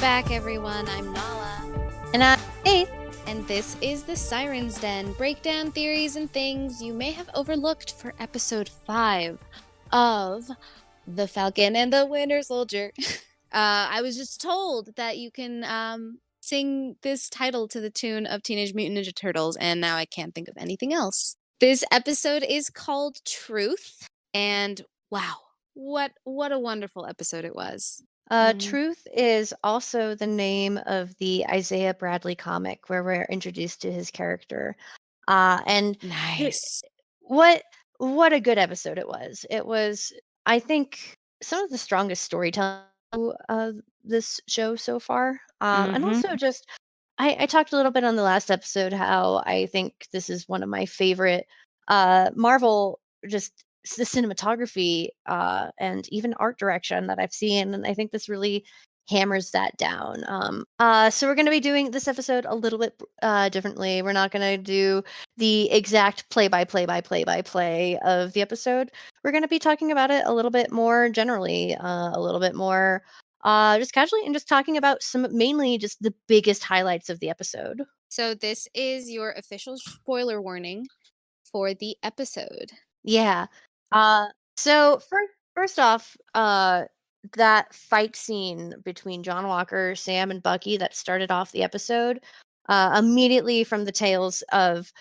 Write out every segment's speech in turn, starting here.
back, everyone. I'm Nala, And Faith. and this is the Sirens Den breakdown theories and things you may have overlooked for episode 5 of The Falcon and the Winter Soldier. I was just told that you can sing this title to the tune of Teenage Mutant Ninja Turtles, and now I can't think of anything else. This episode is called Truth, and wow, what a wonderful episode it was. Truth is also the name of the Isaiah Bradley comic where we're introduced to his character. And Nice. what what a good episode it was. It was, I think, some of the strongest storytelling of this show so far. And Mm-hmm. also just I talked a little bit on the last episode how I think this is one of my favorite Marvel just the cinematography and even art direction that I've seen, and I think this really hammers that down. So we're going to be doing this episode a little bit differently. We're not going to do the exact play of the episode. We're going to be talking about it a little bit more generally, a little bit more just casually, and just talking about mainly just the biggest highlights of the episode. So this is your official spoiler warning for the episode. Yeah. Uh, so first off, that fight scene between John Walker, Sam, and Bucky that started off the episode, immediately from the tales of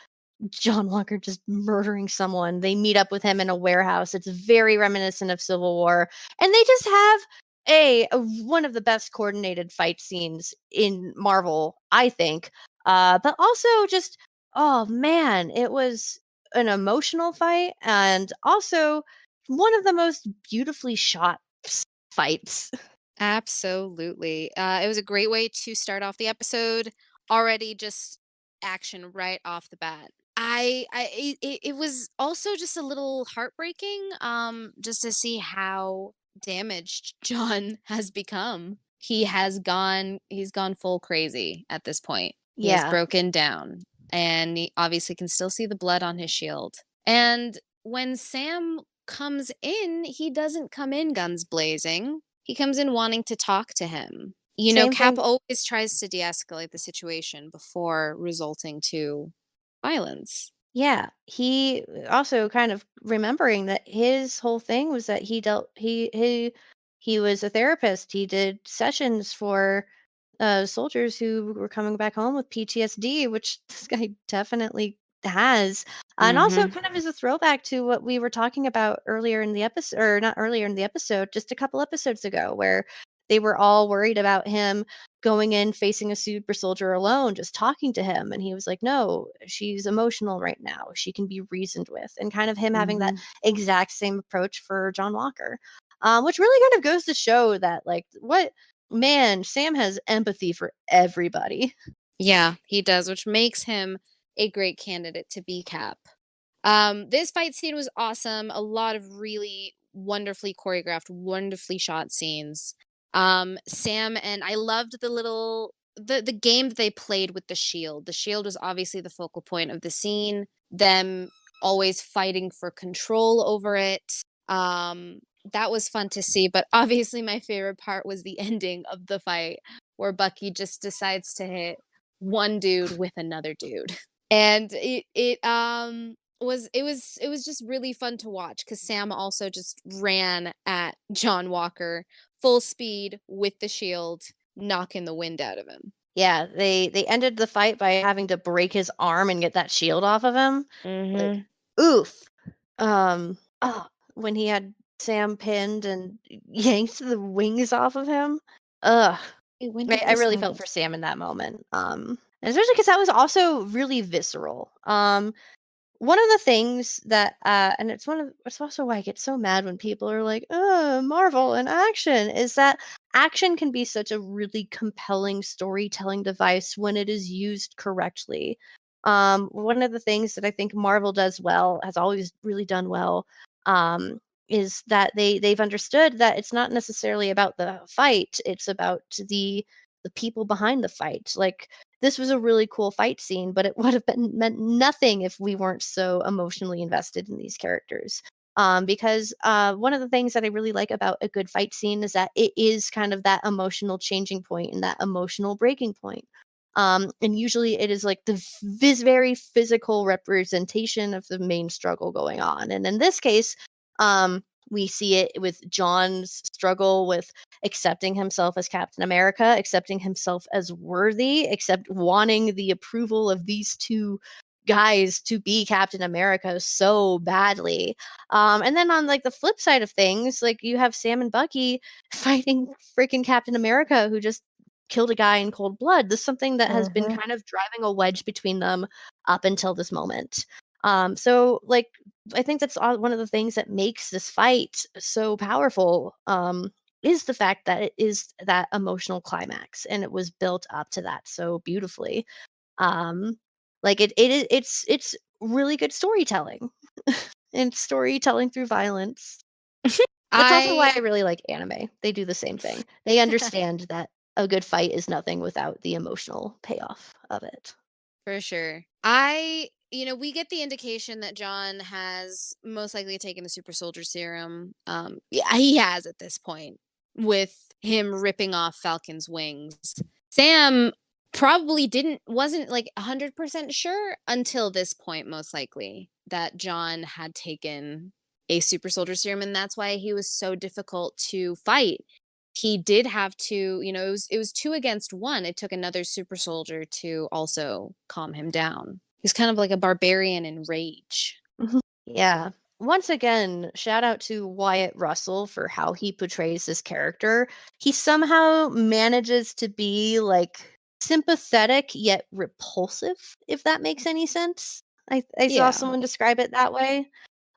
John Walker just murdering someone. They meet up with him in a warehouse. It's very reminiscent of Civil War, and they just have one of the best coordinated fight scenes in Marvel, I think. But also just oh man, it was an emotional fight and also one of the most beautifully shot fights. Absolutely. It was a great way to start off the episode. Already just action right off the bat. It was also just a little heartbreaking, just to see how damaged John has become. He's gone full crazy at this point. He has Yeah. broken down, and he obviously can still see the blood on his shield. And when Sam comes in, he doesn't come in guns blazing. He comes in wanting to talk to him. You know, Same Cap thing. always tries to de-escalate the situation before resulting to violence. Yeah, he also kind of remembering that his whole thing was that he was a therapist. He did sessions for soldiers who were coming back home with PTSD, which this guy definitely has. And also Mhm. kind of is a throwback to what we were talking about earlier in the episode, or not earlier in the episode, just a couple episodes ago, where they were all worried about him going in facing a super soldier alone, just talking to him. And he was like, no, she's emotional right now. She can be reasoned with. And kind of him having that Mhm. exact same approach for John Walker, which really kind of goes to show that, like, what man, Sam has empathy for everybody. Yeah, he does, which makes him a great candidate to be Cap. This fight scene was awesome. A lot of really wonderfully choreographed, wonderfully shot scenes. Sam and I loved the game that they played with the shield. The shield was obviously the focal point of the scene. Them always fighting for control over it. That was fun to see, but obviously my favorite part was the ending of the fight where Bucky just decides to hit one dude with another dude. And it was just really fun to watch because Sam also just ran at John Walker full speed with the shield, knocking the wind out of him. Yeah, they ended the fight by having to break his arm and get that shield off of him. Like, Mhm. oof. Oh, when he had Sam pinned and yanked the wings off of him. Ugh. Wait, when I, did I this really felt happen? for Sam in that moment. And especially because that was also really visceral. One of the things that, and it's also why I get so mad when people are like, Marvel and action, is that action can be such a really compelling storytelling device when it is used correctly. One of the things that I think Marvel does well, has always really done well, um, is that they've understood that it's not necessarily about the fight, it's about the people behind the fight. Like, this was a really cool fight scene, but it would have been meant nothing if we weren't so emotionally invested in these characters. Because one of the things that I really like about a good fight scene is that it is kind of that emotional changing point and that emotional breaking point. And usually it is like this very physical representation of the main struggle going on. And in this case, we see it with John's struggle with accepting himself as Captain America, accepting himself as worthy, accept wanting the approval of these two guys to be Captain America so badly. And then on like the flip side of things, like you have Sam and Bucky fighting freaking Captain America who just killed a guy in cold blood. This is something that has been Mhm. kind of driving a wedge between them up until this moment. So like I think that's one of the things that makes this fight so powerful. Is the fact that it is that emotional climax and it was built up to that so beautifully. Um, like it's really good storytelling and storytelling through violence. That's also why I I really like anime. They do the same thing. They understand that a good fight is nothing without the emotional payoff of it. For sure. We get the indication that John has most likely taken the super soldier serum. Yeah, he has at this point with him ripping off Falcon's wings. Sam probably wasn't like 100% sure until this point, most likely, that John had taken a super soldier serum. And that's why he was so difficult to fight. He did have to, it was two against one. It took another super soldier to also calm him down. He's kind of like a barbarian in rage. Mhm. Yeah. Once again, shout out to Wyatt Russell for how he portrays this character. He somehow manages to be like sympathetic yet repulsive, if that makes any sense. I saw Yeah. someone describe it that way.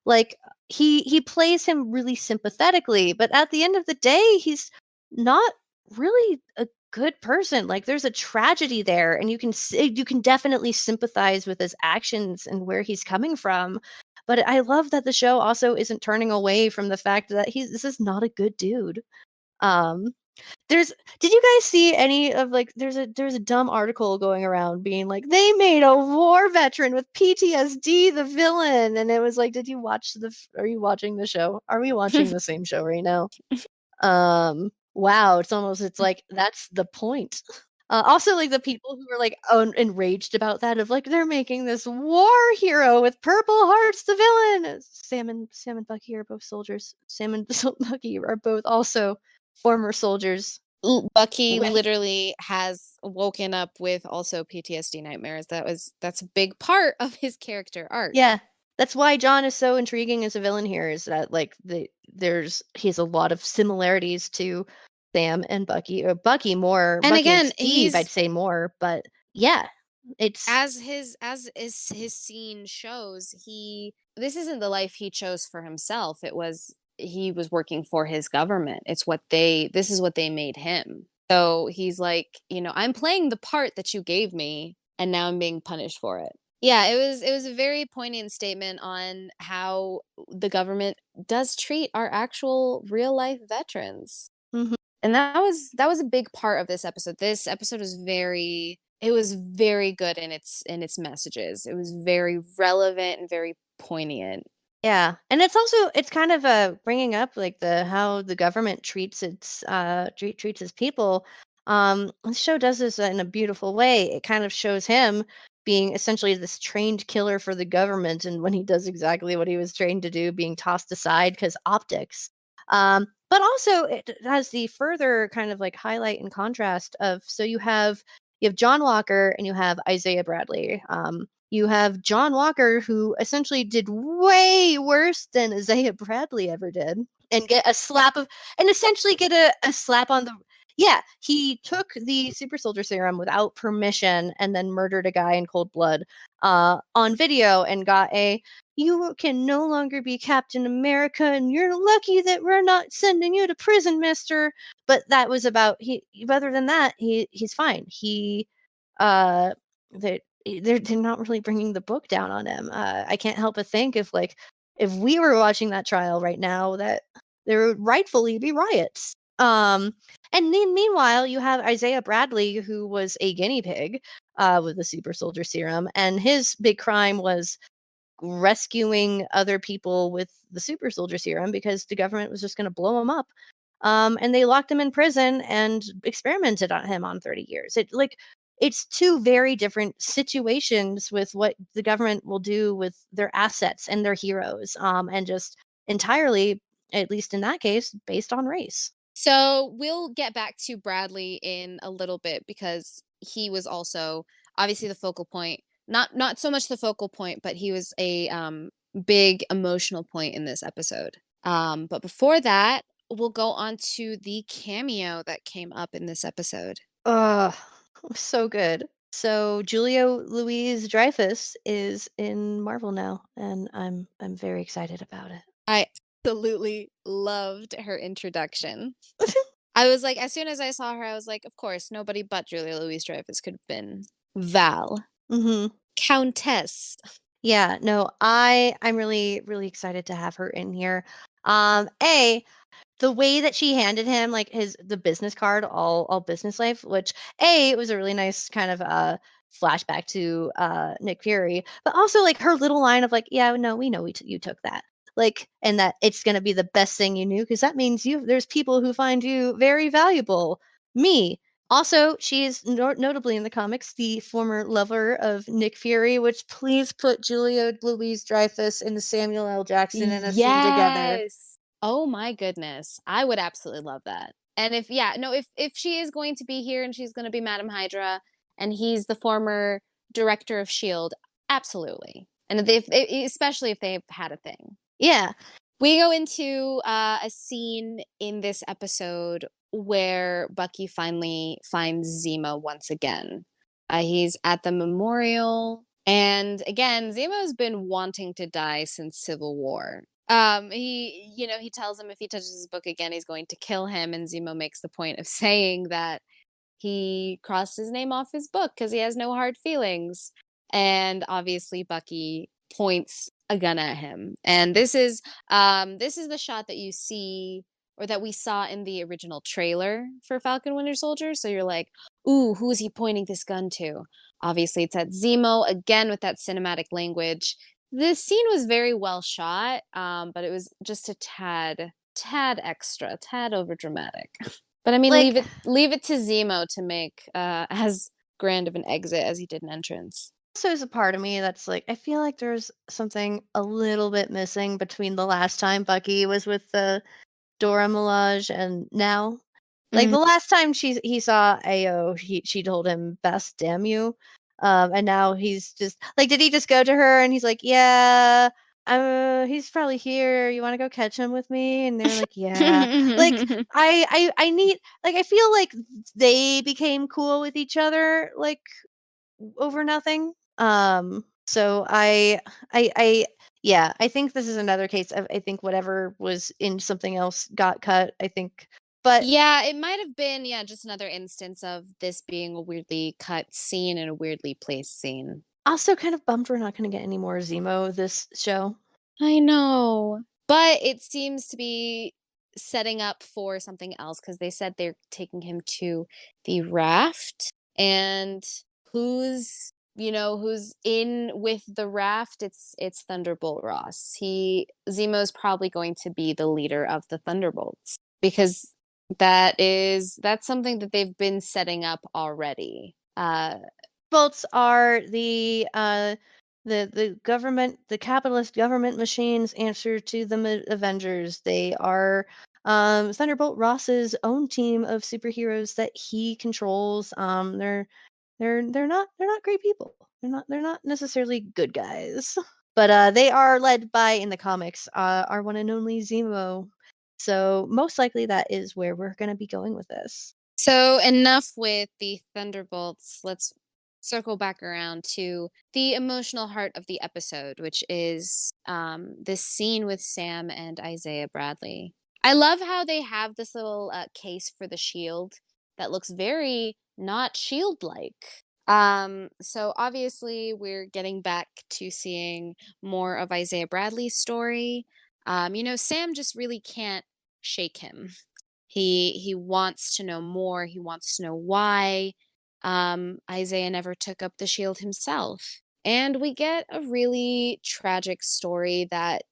Like he plays him really sympathetically, but at the end of the day, he's not really a good person. Like there's a tragedy there, and you can definitely sympathize with his actions and where he's coming from. But I love that the show also isn't turning away from the fact that he's this is not a good dude. Um, there's did you guys see any of like there's a dumb article going around being like they made a war veteran with PTSD the villain, and it was like did you watch are you watching the show? Are we watching the same show right now? Wow, it's like that's the point. Also like the people who were like enraged about that of like they're making this war hero with purple hearts the villain. Sam and Bucky are both soldiers. Sam and Bucky are both also former soldiers Bucky with literally has woken up with also PTSD nightmares. That's a big part of his character arc. yeah, that's why John is so intriguing as a villain here is that like he has a lot of similarities to Sam and Bucky, or And Bucky and again, Steve, I'd say more, but yeah, it's as his scene shows, he this isn't the life he chose for himself. He was working for his government. This is what they made him. So he's like, I'm playing the part that you gave me and now I'm being punished for it. Yeah, it was a very poignant statement on how the government does treat our actual real life veterans. mhm. And that was a big part of this episode. This episode was very good in its messages. It was very relevant and very poignant. Yeah, and it's kind of, bringing up, like, the how the government treats treats its people. The show does this in a beautiful way. It kind of shows him being essentially this trained killer for the government, and when he does exactly what he was trained to do, being tossed aside because optics. But also it has the further kind of, like, highlight and contrast of so you have John Walker and you have Isaiah Bradley. You have John Walker, who essentially did way worse than Isaiah Bradley ever did, and get a slap of, and essentially get a slap on the. Yeah, he took the super soldier serum without permission and then murdered a guy in cold blood on video and got a you can no longer be Captain America and you're lucky that we're not sending you to prison, mister. But that was about he other than that, he's fine. Uh they they're not really bringing the book down on him. I can't help but think if we were watching that trial right now, that there would rightfully be riots. And then meanwhile, you have Isaiah Bradley, who was a guinea pig with the super soldier serum, and his big crime was rescuing other people with the super soldier serum because the government was just going to blow him up. And they locked him in prison and experimented on him on 30 years. It's two very different situations with what the government will do with their assets and their heroes, and just entirely, at least in that case, based on race. So we'll get back to Bradley in a little bit because he was also obviously the focal point. Not so much the focal point, but he was a big emotional point in this episode. But before that, we'll go on to the cameo that came up in this episode. Ugh, so good. So Julia Louise Dreyfus is in Marvel now, and I'm very excited about it. I absolutely loved her introduction. I was like, as soon as I saw her, I was like, of course, nobody but Julia Louis Dreyfus could have been Val, Mhm. Countess. Yeah, no, I'm really really excited to have her in here. A The way that she handed him, like, the business card, all business life, which, A, it was a really nice kind of, flashback to, Nick Fury, but also, like, her little line of, like, "Yeah, no, we know you took that." Like, and that it's gonna be the best thing you knew because that means there's people who find you very valuable. Me. Also, she is notably in the comics the former lover of Nick Fury, which please put Julia Louise-Dreyfus and Samuel L. Jackson in a scene together. Yes. Oh my goodness. I would absolutely love that. And if yeah, no, if she is going to be here and she's going to be Madam Hydra and he's the former director of Shield, absolutely. And especially if they've had a thing. Yeah. We go into a scene in this episode where Bucky finally finds Zemo once again. He's at the memorial, and again, Zemo's been wanting to die since Civil War. He tells him if he touches his book again, he's going to kill him, and Zemo makes the point of saying that he crossed his name off his book because he has no hard feelings. And obviously, Bucky points a gun at him. And this is the shot that you see or that we saw in the original trailer for Falcon Winter Soldier. So you're like, ooh, who is he pointing this gun to? Obviously, it's at Zemo again with that cinematic language. This scene was very well shot, but it was just a tad extra, tad over dramatic. But I mean, Like, leave it to Zemo to make as grand of an exit as he did an entrance. also there's a part of me that's like, I feel like there's something a little bit missing between the last time Bucky was with the Dora Milaje and now. Like, Mhm. the last time he saw AO, she told him, "Best, damn you." And now he's just like, did he just go to her and he's like, "Yeah, he's probably here. You wanna go catch him with me?" And they're like, "Yeah." Like, I need, like, I feel like they became cool with each other, like, over nothing. So I yeah, I think this is another case of, I think whatever was in something else got cut, I think. But Yeah, it might have been, yeah, just another instance of this being a weirdly cut scene and a weirdly placed scene. also kind of bummed we're not gonna get any more Zemo this show. I know. But it seems to be setting up for something else because they said they're taking him to the raft. And who's in with the raft? It's Thunderbolt Ross. Zemo's probably going to be the leader of the Thunderbolts because that's something that they've been setting up already. Bolts are the government, the capitalist government machine's answer to the Avengers. They are Thunderbolt Ross's own team of superheroes that he controls. They're not great people. They're not necessarily good guys. But they are led by, in the comics, our one and only Zemo. So most likely that is where we're going to be going with this. So enough with the Thunderbolts. Let's circle back around to the emotional heart of the episode, which is this scene with Sam and Isaiah Bradley. I love how they have this little case for the shield that looks very not shield like. So obviously we're getting back to seeing more of Isaiah Bradley's story. Sam just really can't shake him. He wants to know more. He wants to know why. Isaiah never took up the shield himself. And we get a really tragic story that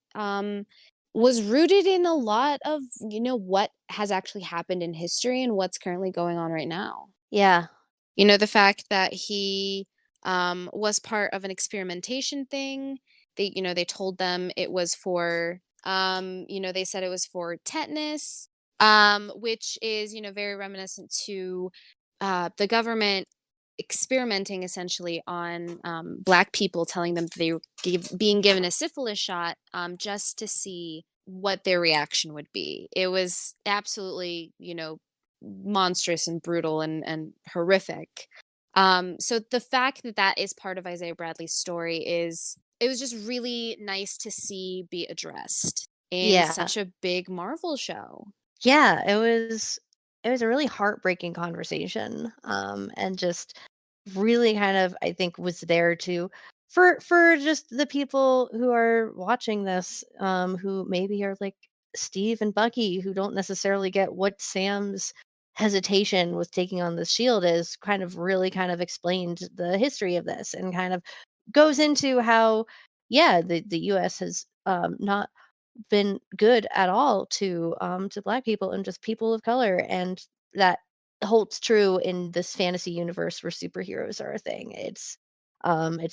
was rooted in a lot of, what has actually happened in history and what's currently going on right now. Yeah. The fact that he was part of an experimentation thing. They told them it was for, they said it was for tetanus, which is, very reminiscent to the government experimenting essentially on Black people, telling them that they were being given a syphilis shot just to see what their reaction would be. It was absolutely, monstrous and brutal and horrific. So the fact that that is part of Isaiah Bradley's story it was just really nice to see be addressed in Yeah. such a big Marvel show. Yeah, it was a really heartbreaking conversation, and just really kind of, I think, was there to for just the people who are watching this, who maybe are like Steve and Bucky, who don't necessarily get what Sam's hesitation with taking on the shield is, kind of really kind of explained the history of this and kind of goes into how, yeah, the US has, not been good at all to Black people and just people of color, and that holds true in this fantasy universe where superheroes are a thing. It's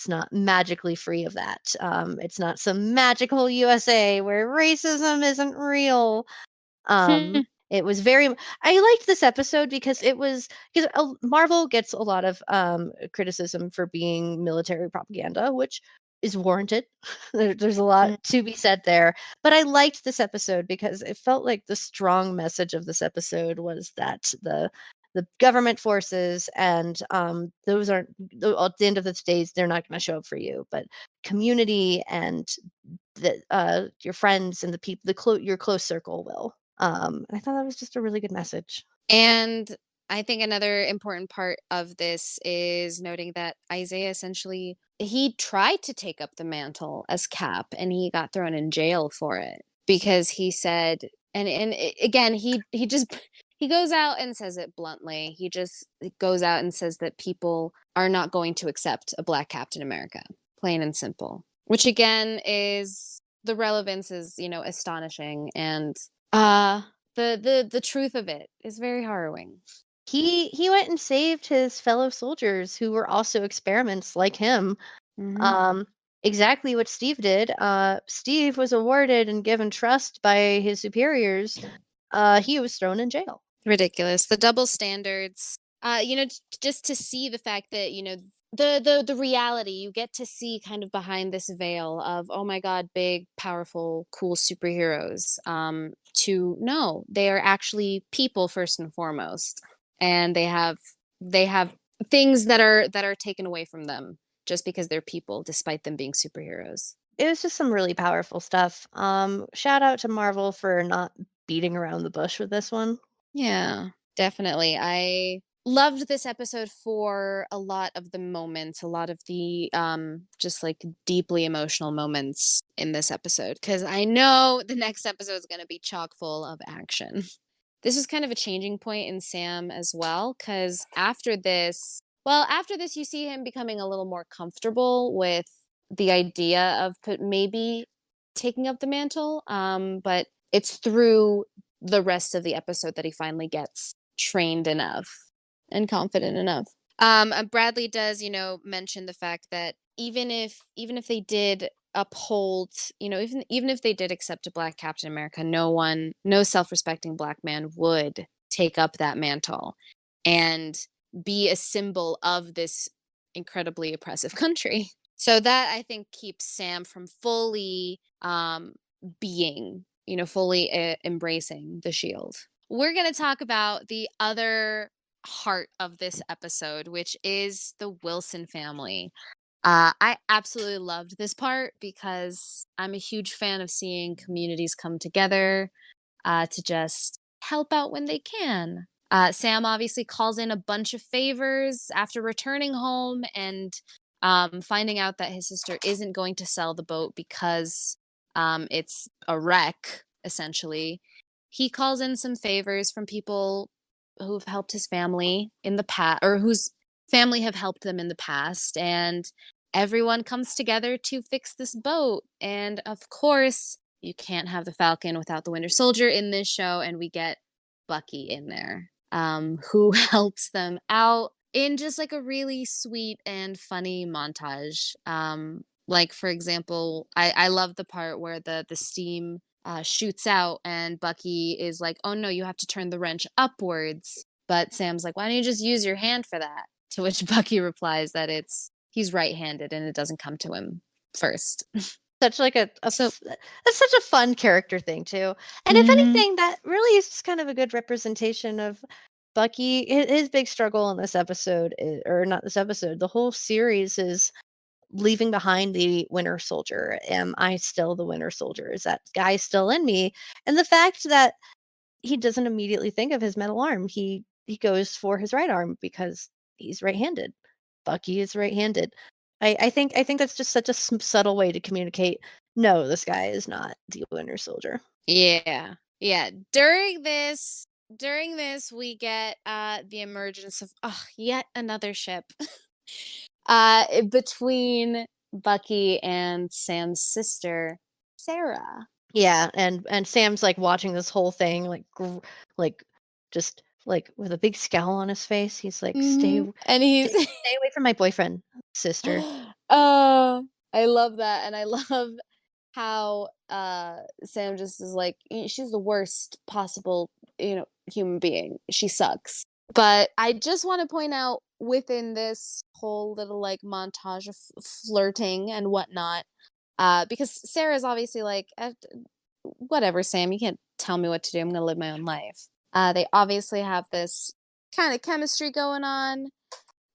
not magically free of that. It's not some magical USA where racism isn't real. It was very I liked this episode because it was because Marvel gets a lot of, criticism for being military propaganda, which is warranted. There's a lot Mm. to be said there, but I liked this episode because it felt like the strong message of this episode was that the government forces and, those aren't at the end of the days, they're not gonna show up for you, but community and your friends and the people your close circle will. I thought that was just a really good message. And I think another important part of this is noting that Isaiah essentially he tried to take up the mantle as Cap and he got thrown in jail for it because he said again he just he goes out and says it bluntly. He just goes out and says that people are not going to accept a Black Captain America, plain and simple. Which again is the relevance is, astonishing and uh the truth of it is very harrowing. He went and saved his fellow soldiers who were also experiments like him. Mhm. Um, exactly what Steve did. Steve was awarded and given trust by his superiors. He was thrown in jail. Ridiculous. The double standards. Just to see the fact that, the reality, you get to see kind of behind this veil of, oh my God, big, powerful, cool superheroes. To no, they are actually people first and foremost. And they have things that are taken away from them just because they're people, despite them being superheroes. It was just some really powerful stuff. Shout out to Marvel for not beating around the bush with this one. Yeah, definitely. I loved this episode for a lot of the moments, a lot of the just like deeply emotional moments in this episode cuz I know the next episode is going to be chock full of action. This was kind of a changing point in Sam as well cuz after this you see him becoming a little more comfortable with the idea of maybe taking up the mantle but it's through the rest of the episode that he finally gets trained enough and confident enough. Bradley does, mention the fact that even if they did uphold, even if they did accept a Black Captain America, no self-respecting Black man would take up that mantle and be a symbol of this incredibly oppressive country. So that I think keeps Sam from fully fully embracing the shield. We're going to talk about the other heart of this episode, which is the Wilson family. I absolutely loved this part because I'm a huge fan of seeing communities come together to just help out when they can. Sam obviously calls in a bunch of favors after returning home and finding out that his sister isn't going to sell the boat because it's a wreck, essentially. He calls in some favors from people who've helped his family in the past, or whose family have helped them in the past. And everyone comes together to fix this boat. And of course, you can't have the Falcon without the Winter Soldier in this show, and we get Bucky in there, who helps them out in just like a really sweet and funny montage. Like for example, I love the part where the steam shoots out and Bucky is like, "Oh no, you have to turn the wrench upwards." But Sam's like, "Why don't you just use your hand for that?" To which Bucky replies that he's right-handed and it doesn't come to him first. Such like So, that's such a fun character thing too. And if mhm. anything, that really is just kind of a good representation of Bucky. His big struggle in this episode, or not this episode, the whole series is leaving behind the Winter Soldier. Am I still the Winter Soldier? Is that guy still in me? And the fact that he doesn't immediately think of his metal arm. He goes for his right arm because he's right-handed. Bucky is right-handed. I think that's just such a subtle way to communicate. No, this guy is not the Winter Soldier. Yeah. Yeah. During this we get the emergence of yet another ship. Between Bucky and Sam's sister, Sarah. Yeah, and Sam's like watching this whole thing like just like with a big scowl on his face. He's like, And he's stay away from my boyfriend, sister." oh, I love that. And I love how Sam just is like, She's the worst possible, human being. She sucks." But I just want to point out within this whole little like montage of flirting and whatnot, because Sarah's obviously like, whatever, Sam, you can't tell me what to do. I'm gonna live my own life. They obviously have this kind of chemistry going on,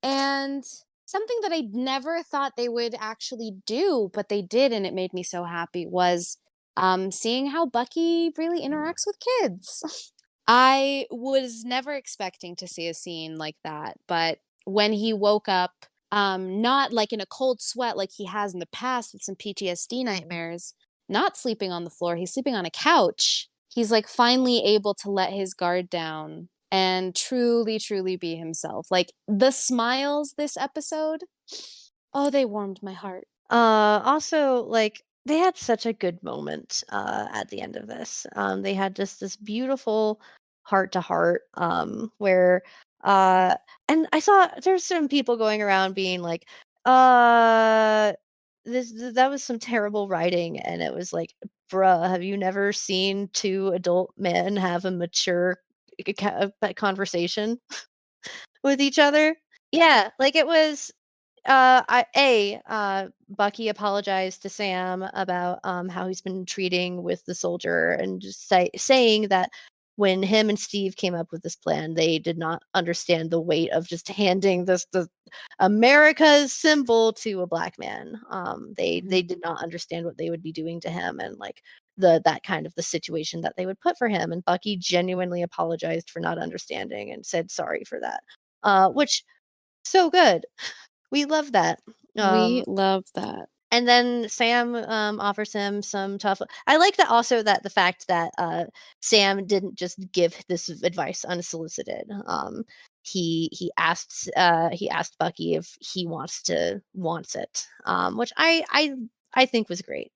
and something that I never thought they would actually do, but they did, and it made me so happy, was seeing how Bucky really interacts with kids. I was never expecting to see a scene like that, but when he woke up, not like in a cold sweat like he has in the past with some PTSD nightmares, not sleeping on the floor, he's sleeping on a couch. He's like finally able to let his guard down and truly, truly be himself. Like the smiles this episode, oh, they warmed my heart. Also, like, they had such a good moment, at the end of this. They had just this beautiful heart to heart, where, uh and I saw there's some people going around being like, uh, that was some terrible writing, and it was like, "Bruh, have you never seen 2 adult men have a mature conversation with each other?" Yeah, like, it was Bucky apologized to Sam about how he's been treating with the soldier, and just saying that when him and Steve came up with this plan, they did not understand the weight of just handing this the America's symbol to a black man. They Mhm. did not understand what they would be doing to him, and like that kind of the situation that they would put for him. And Bucky genuinely apologized for not understanding and said sorry for that. Which so good. We love that. We Um, love that. and then Sam, offers him some tough. I like that also, that the fact that, Sam didn't just give this advice unsolicited. He asked Bucky if he wants it, which I think was great.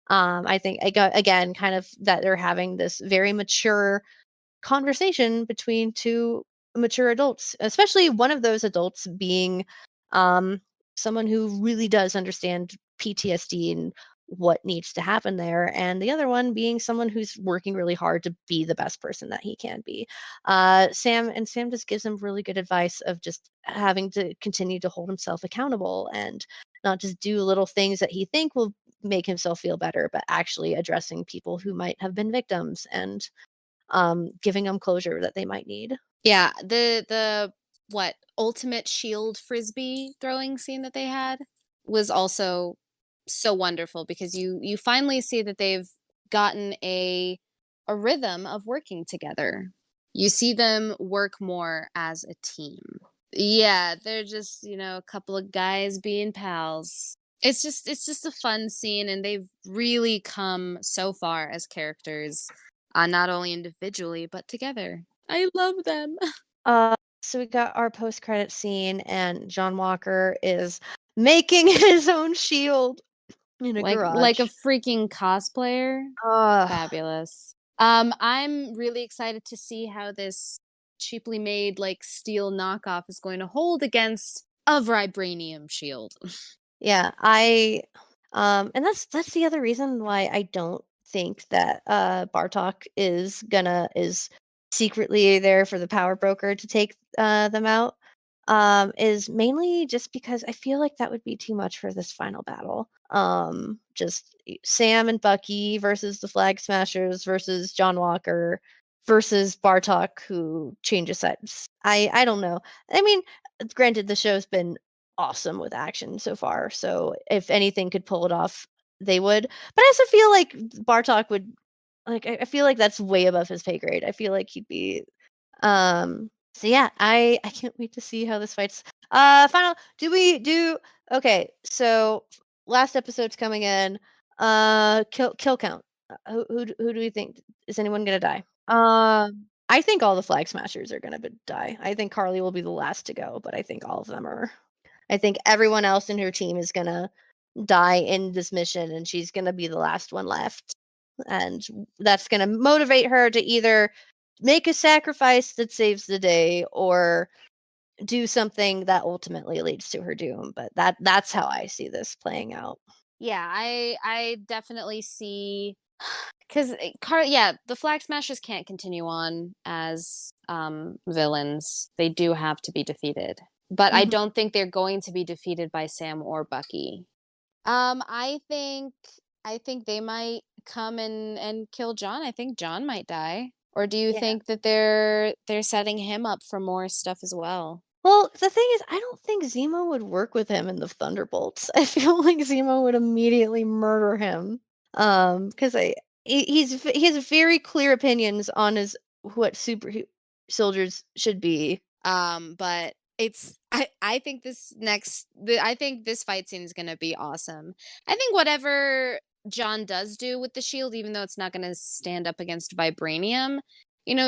I think again, kind of that they're having this very mature conversation between 2 mature adults, especially one of those adults being, um, someone who really does understand PTSD and what needs to happen there, and the other one being someone who's working really hard to be the best person that he can be. Sam just gives him really good advice of just having to continue to hold himself accountable and not just do little things that he think will make himself feel better, but actually addressing people who might have been victims and giving them closure that they might need. Yeah, the what, ultimate shield frisbee throwing scene that they had was also so wonderful because you finally see that they've gotten a rhythm of working together. You see them work more as a team. Yeah, they're just, a couple of guys being pals. It's just a fun scene and they've really come so far as characters, not only individually but together. I love them. So we got our post-credit scene, and John Walker is making his own shield in a Like a garage. freaking cosplayer. Ugh. Fabulous. I'm really excited to see how this cheaply made like steel knockoff is going to hold against a vibranium shield. Yeah, and that's the other reason why I don't think that Bartok is secretly there for the power broker to take them out. Is mainly just because I feel like that would be too much for this final battle. Just Sam and Bucky versus the Flag Smashers versus John Walker versus Bartok who changes sides. I don't know. I mean, granted the show's been awesome with action so far. So if anything could pull it off, they would. But I also feel like Bartok would like I feel like that's way above his pay grade. I feel like he'd be so yeah, I can't wait to see how this fights. Final do we do okay, so last episode's coming in. Kill count. Who do we think is anyone gonna die? I think all the Flag Smashers are gonna die. I think Carly will be the last to go, but I think all of them are I think everyone else in her team is gonna die in this mission, and she's gonna be the last one left. And that's gonna motivate her to either make a sacrifice that saves the day or do something that ultimately leads to her doom. But that's how I see this playing out. Yeah, I definitely see because Car yeah, the Flag Smashers can't continue on as villains. They do have to be defeated. But I Mhm. don't think they're going to be defeated by Sam or Bucky. I think they might come and kill John. I think John might die. Or do you Yeah. think that they're setting him up for more stuff as well? Well, the thing is, I don't think Zemo would work with him in the Thunderbolts. I feel like Zemo would immediately murder him. Because he has very clear opinions on his what soldiers should be. But it's I think I think this fight scene is gonna be awesome. I think whatever John does do with the shield, even though it's not gonna stand up against vibranium,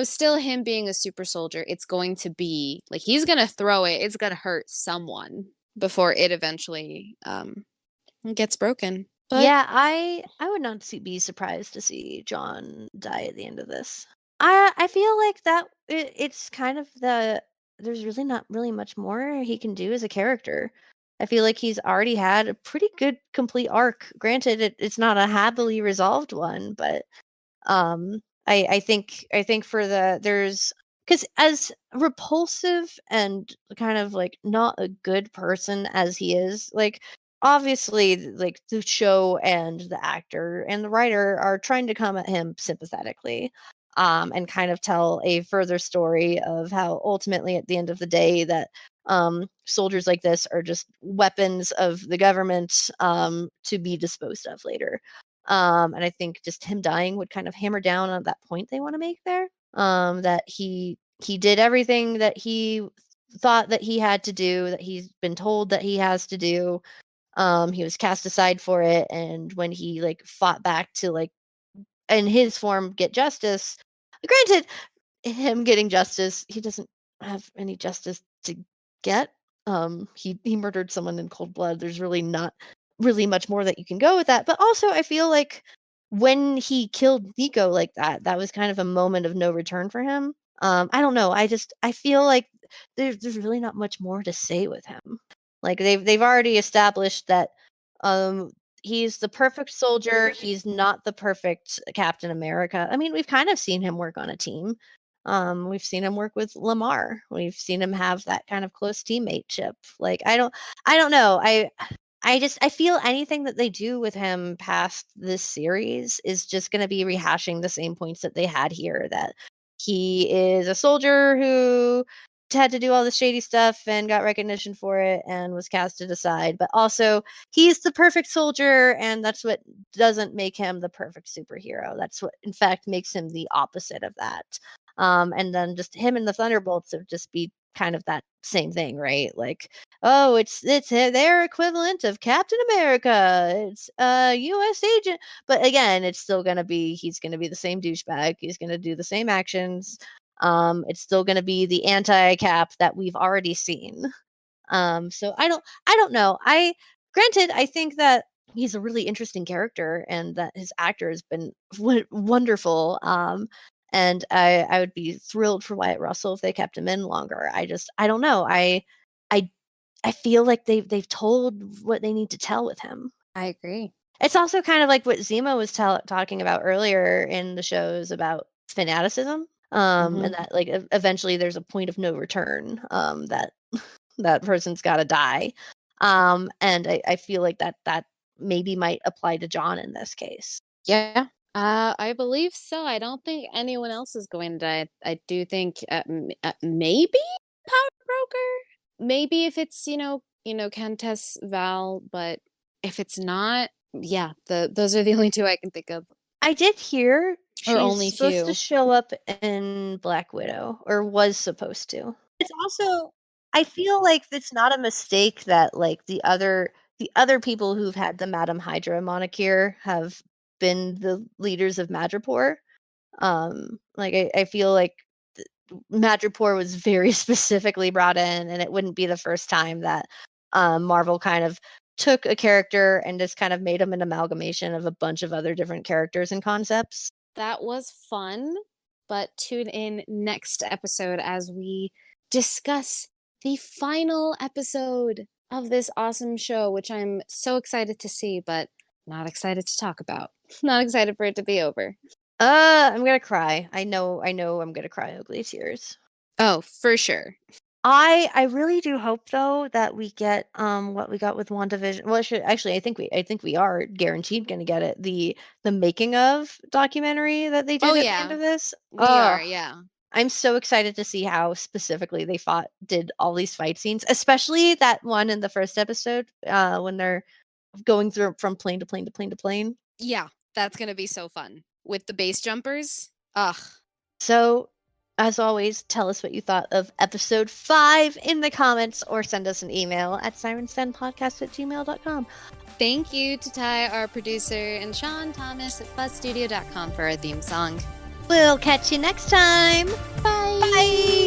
still him being a super soldier, it's going to be like he's gonna throw it, it's gonna hurt someone before it eventually gets broken. But Yeah, I would not be surprised to see John die at the end of this. I feel like it's kind of there's really not really much more he can do as a character. I feel like he's already had a pretty good complete arc. Granted, it's not a happily resolved one, but I think for there's because as repulsive and kind of like not a good person as he is, like obviously like the show and the actor and the writer are trying to come at him sympathetically and kind of tell a further story of how ultimately at the end of the day that soldiers like this are just weapons of the government to be disposed of later. And I think just him dying would kind of hammer down on that point they want to make there. That he did everything that he thought that he had to do, that he's been told that he has to do. He was cast aside for it, and when he like fought back to like in his form get justice, granted him getting justice, he doesn't have any justice to get. He murdered someone in cold blood. There's really not really much more that you can go with that. But also, I feel like when he killed Nico like that, that was kind of a moment of no return for him. I don't know. I feel like there's really not much more to say with him. Like they've already established that um he's the perfect soldier. He's not the perfect Captain America. I mean, we've kind of seen him work on a team. We've seen him work with Lamar. We've seen him have that kind of close teammateship. Like I don't know. I feel anything that they do with him past this series is just going to be rehashing the same points that they had here that he is a soldier who had to do all the shady stuff and got recognition for it and was casted aside, but also he's the perfect soldier and that's what doesn't make him the perfect superhero. That's what in fact makes him the opposite of that. And then just him and the Thunderbolts have just be kind of that same thing, right? Like, oh, it's their equivalent of Captain America. It's a U.S. agent, but again, it's still gonna be he's gonna be the same douchebag. He's gonna do the same actions. It's still gonna be the anti-Cap that we've already seen. So I don't know. Granted, I think that he's a really interesting character and that his actor has been wonderful. And I would be thrilled for Wyatt Russell if they kept him in longer. I don't know. I I feel like they've told what they need to tell with him. I agree. It's also kind of like what Zima was talking about earlier in the shows about fanaticism, and Mhm. that, like, eventually there's a point of no return, that that person's gotta die, and I feel like that maybe might apply to John in this case. Yeah. I believe so. I don't think anyone else is going to die. I do think, maybe Power Broker? Maybe if it's, Countess Val, but if it's not, yeah, those are the only 2 I can think of, I did hear or she's only supposed to few. show up in Black Widow, or was supposed to. It's also I feel like it's not a mistake that, like, the other people who've had the Madam Hydra moniker have been the leaders of Madripoor. Like, I feel like Madripoor was very specifically brought in, and it wouldn't be the first time that, Marvel kind of took a character and just kind of made him an amalgamation of a bunch of other different characters and concepts. That was fun, but tune in next episode as we discuss the final episode of this awesome show, which I'm so excited to see, but not excited to talk about. Not excited for it to be over. I'm gonna cry. I know I'm gonna cry ugly tears. Oh, for sure. I really do hope though that we get what we got with WandaVision. Well, actually I think we are guaranteed gonna get it. The making of documentary that they Oh, did at the end yeah. of this. We are, yeah. I'm so excited to see how specifically they did all these fight scenes, especially that one in the first episode, when they're going through from plane to plane to plane to plane. Yeah, that's gonna be so fun. With the base jumpers? Ugh. So, as always, tell us what you thought of episode 5 in the comments or send us an email at sirensdenpodcast@gmail.com. Thank you to Ty, our producer, and Sean Thomas at buzzstudio.com for our theme song. We'll catch you next time. Bye! Bye!